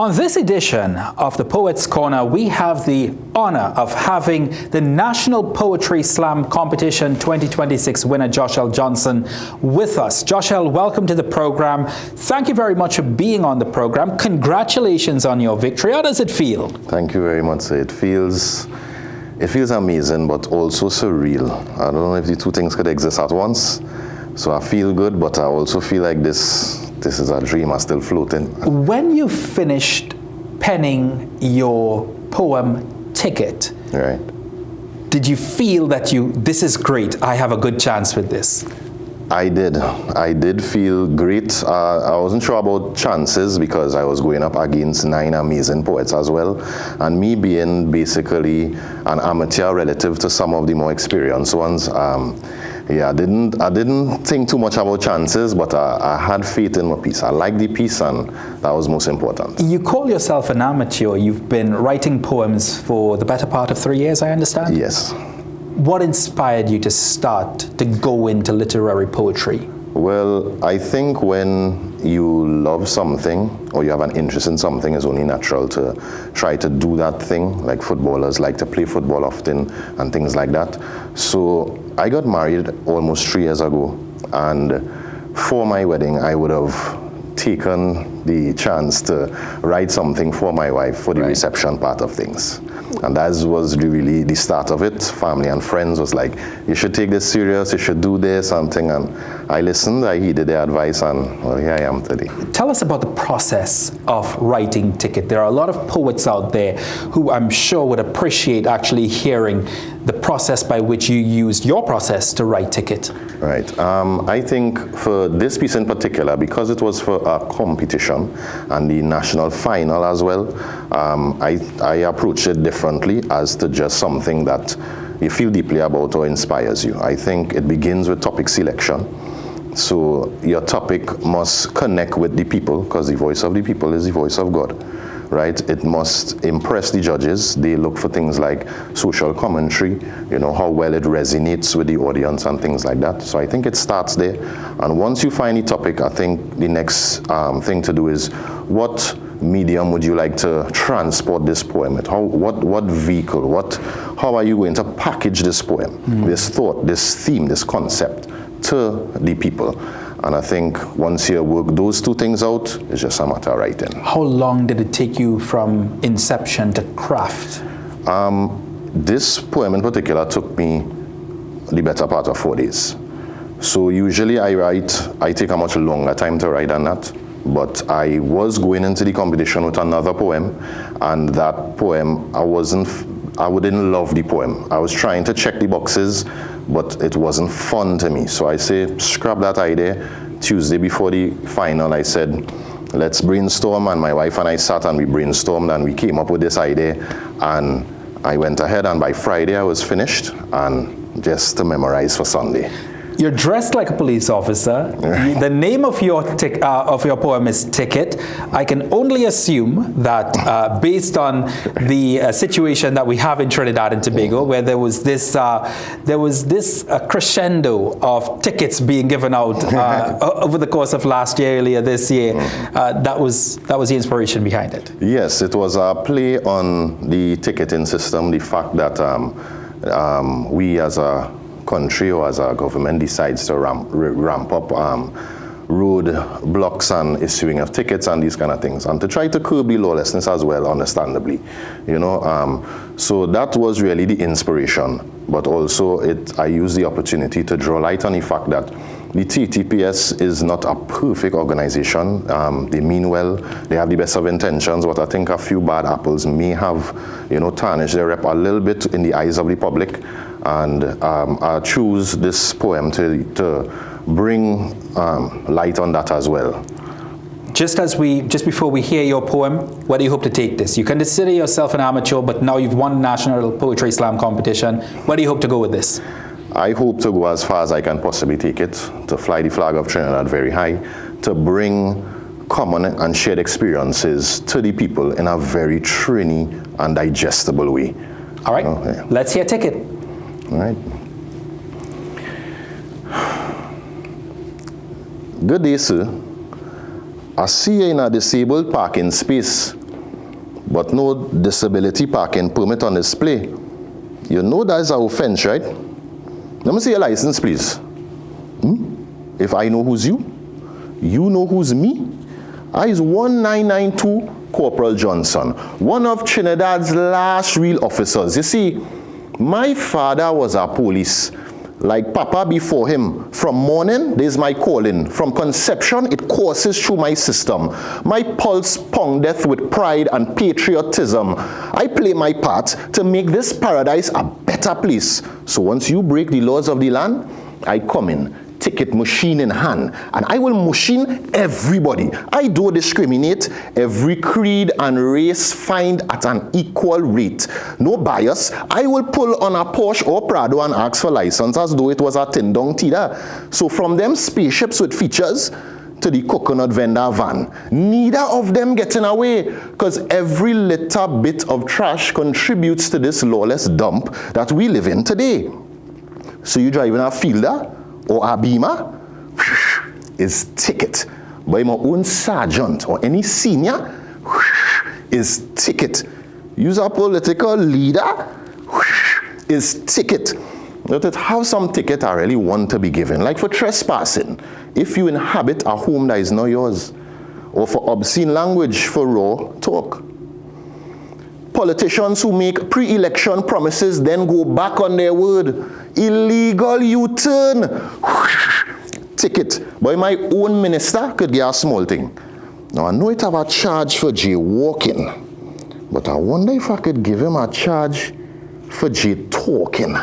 On this edition of the Poets Corner, we have the honor of having the National Poetry Slam Competition 2026 winner, Johchele Johnson, with us. Johchele, welcome to the program. Thank you very much for being on the program. Congratulations on your victory. How does it feel? Thank you very much. It feels amazing, but also surreal. I don't know if the two things could exist at once. So I feel good, but I also feel like this is a dream. I'm still floating. When you finished penning your poem Ticket, Right. did you feel that this is great, I have a good chance with this? I did feel great. I wasn't sure about chances because I was going up against 9 amazing poets as well. And me being basically an amateur relative to some of the more experienced ones, I didn't think too much about chances, but I had faith in my piece. I liked the piece, and that was most important. You call yourself an amateur. You've been writing poems for the better part of 3 years, I understand? Yes. What inspired you to start to go into literary poetry? Well, I think when you love something or you have an interest in something, it's only natural to try to do that thing. Like footballers like to play football often and things like that. So I got married almost 3 years ago, and for my wedding, I would have taken the chance to write something for my wife for the reception part of things. And that was really the start of it. Family and friends was like, you should take this serious, you should do this, something. And I listened, I heeded their advice, and well, here I am today. Tell us about the process of writing Ticket. There are a lot of poets out there who I'm sure would appreciate actually hearing the process by which you used your process to write Ticket. Right. I think for this piece in particular, because it was for a competition and the national final as well, I approached it differently as to just something that you feel deeply about or inspires you. I think it begins with topic selection. So your topic must connect with the people, because the voice of the people is the voice of God. Right? It must impress the judges. They look for things like social commentary, how well it resonates with the audience and things like that. So I think it starts there. And once you find the topic, I think the next thing to do is, what medium would you like to transport this poem at? What vehicle, how are you going to package this poem, this thought, this theme, this concept to the people? And I think once you work those two things out, it's just a matter of writing. How long did it take you from inception to craft? This poem in particular took me the better part of 4 days. So usually I take a much longer time to write than that. But I was going into the competition with another poem, and that poem, I didn't love the poem. I was trying to check the boxes, but it wasn't fun to me. So I say, scrap that idea. Tuesday before the final, I said, let's brainstorm. And my wife and I sat and we brainstormed and we came up with this idea. And I went ahead, and by Friday I was finished, and just to memorize for Sunday. You're dressed like a police officer. The name of your poem is Ticket. I can only assume that based on the situation that we have in Trinidad and Tobago, where there was this crescendo of tickets being given out over the course of last year, earlier this year, that was the inspiration behind it. Yes, it was a play on the ticketing system, the fact that we as a country or as a government decides to ramp up road blocks and issuing of tickets and these kind of things, and to try to curb the lawlessness as well, understandably. So that was really the inspiration, but also I used the opportunity to draw light on the fact that the TTPS is not a perfect organization. They mean well, they have the best of intentions, but I think a few bad apples may have, tarnished their rep a little bit in the eyes of the public. And I choose this poem to bring light on that as well. Just before we hear your poem, where do you hope to take this? You consider yourself an amateur, but now you've won the National Poetry Slam competition. Where do you hope to go with this? I hope to go as far as I can possibly take it, to fly the flag of Trinidad very high, to bring common and shared experiences to the people in a very Trini and digestible way. All right, Let's hear Ticket. All right. Good day, sir. I see you in a disabled parking space but no disability parking permit on display. You know that is an offense, right? Let me see your license, please. If I know who's you, you know who's me. I is 1992 Corporal Johnson, one of Trinidad's last real officers. You see, my father was a police, like Papa before him. From morning, there's my calling. From conception, it courses through my system. My pulse poundeth with pride and patriotism. I play my part to make this paradise a better place. So once you break the laws of the land, I come in, ticket machine in hand, and I will machine everybody. I don't discriminate. Every creed and race find at an equal rate. No bias. I will pull on a Porsche or Prado and ask for license as though it was a Tindong Tida. So from them spaceships with features to the coconut vendor van, neither of them getting away, because every little bit of trash contributes to this lawless dump that we live in today. So you driving a Fielder or a Beamer is ticket. By my own sergeant or any senior is ticket. Use a political leader is ticket. Notice how some ticket I really want to be given, like for trespassing, if you inhabit a home that is not yours, or for obscene language, for raw talk. Politicians who make pre-election promises then go back on their word. Illegal U-turn. Ticket. But my own minister could get a small thing. Now I know it have a charge for jaywalking, but I wonder if I could give him a charge for jay-talking.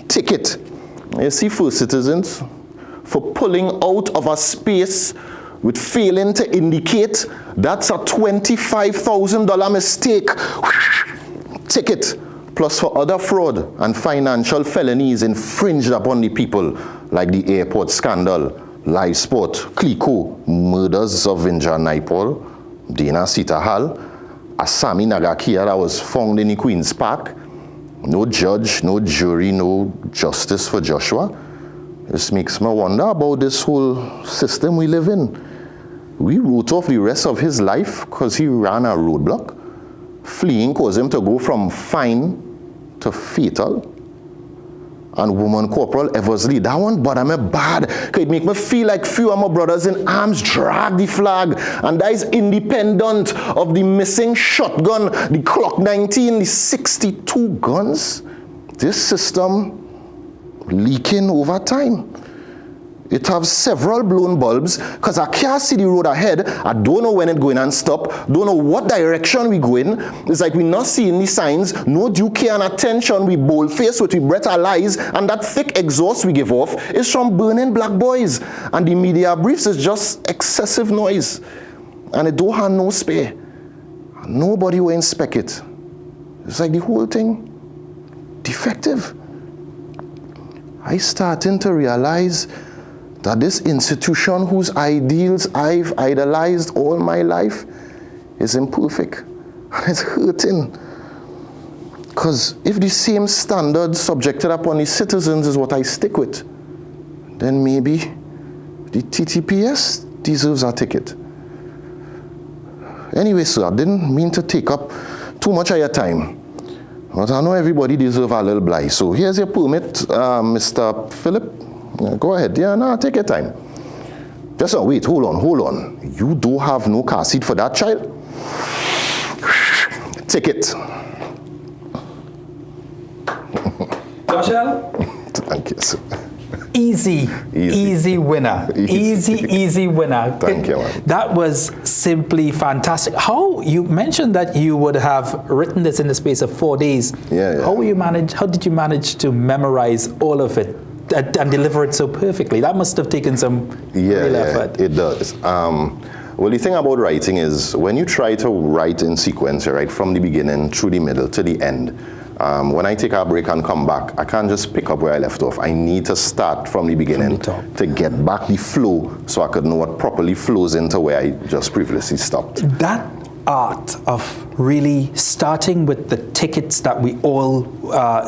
Ticket. You see, first citizens, for pulling out of a space with failing to indicate, that's a $25,000 mistake. Ticket. Plus for other fraud and financial felonies infringed upon the people, like the airport scandal, live sport, Clico, murders of Vinja Naipol, Dina Sita Hall, Asami Nagakia that was found in the Queen's Park. No judge, no jury, no justice for Joshua. This makes me wonder about this whole system we live in. We wrote off the rest of his life because he ran a roadblock. Fleeing caused him to go from fine to fatal. And woman Corporal Eversley, that one bother me bad. It make me feel like few of my brothers in arms drag the flag. And that is independent of the missing shotgun, the Glock 19, the 62 guns. This system leaking over time. It has several blown bulbs because I can't see the road ahead. I don't know when it's going and stop. Don't know what direction we go in. It's like we're not seeing the signs. No due care and attention. We bold-faced with we breath our lies. And that thick exhaust we give off is from burning black boys. And the media briefs is just excessive noise. And it don't have no spare. Nobody will inspect it. It's like the whole thing defective. I starting to realize that this institution whose ideals I've idolized all my life is imperfect and it's hurting. Because if the same standards subjected upon the citizens is what I stick with, then maybe the TTPS deserves a ticket. Anyway, sir, I didn't mean to take up too much of your time, but I know everybody deserves a little blight. So here's your permit, Mr. Philip. Go ahead. Yeah, no, take your time. Just wait, hold on. You don't have no car seat for that child? Take it. Johchele? Thank you, sir. Easy winner. Easy winner. Thank you, man. That was simply fantastic. How you mentioned that you would have written this in the space of 4 days. Yeah. How did you manage to memorize all of it and deliver it so perfectly? That must have taken some real effort. It does. Well, the thing about writing is when you try to write in sequence, right, from the beginning through the middle to the end, when I take a break and come back, I can't just pick up where I left off. I need to start from the beginning to get back the flow so I could know what properly flows into where I just previously stopped. That art of really starting with the tickets that we all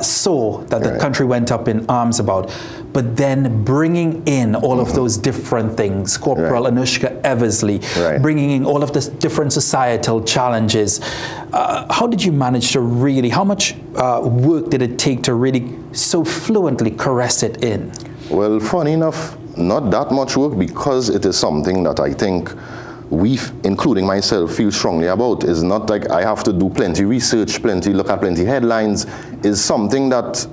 saw that the country went up in arms about, but then bringing in all of those different things, Corporal Anushka Eversley, bringing in all of the different societal challenges. How did you manage to really, how much work did it take to really so fluently caress it in? Well, funny enough, not that much work, because it is something that I think we, including myself, feel strongly about. It's not like I have to do plenty research, look at plenty headlines. It's something that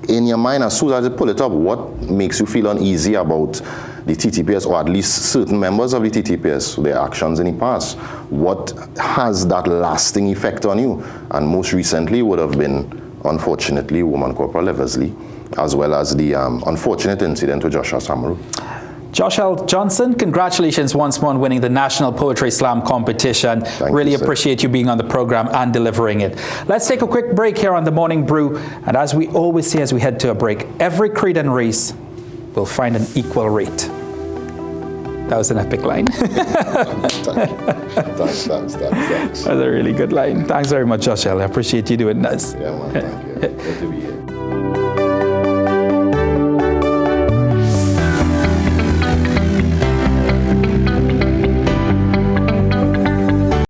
in your mind, as soon as you pull it up, what makes you feel uneasy about the TTPS, or at least certain members of the TTPS, their actions in the past? What has that lasting effect on you? And most recently would have been, unfortunately, Woman Corporal Eversley, as well as the unfortunate incident with Joshua Samaru. Johchele Johnson, congratulations once more on winning the National Poetry Slam competition. Really appreciate you being on the program and delivering it. Let's take a quick break here on the Morning Brew. And as we always say as we head to a break, every creed and race will find an equal rate. That was an epic line. Thanks. That's a really good line. Thanks very much, Johchele. I appreciate you doing this. Yeah, man, thank you. Good to be here.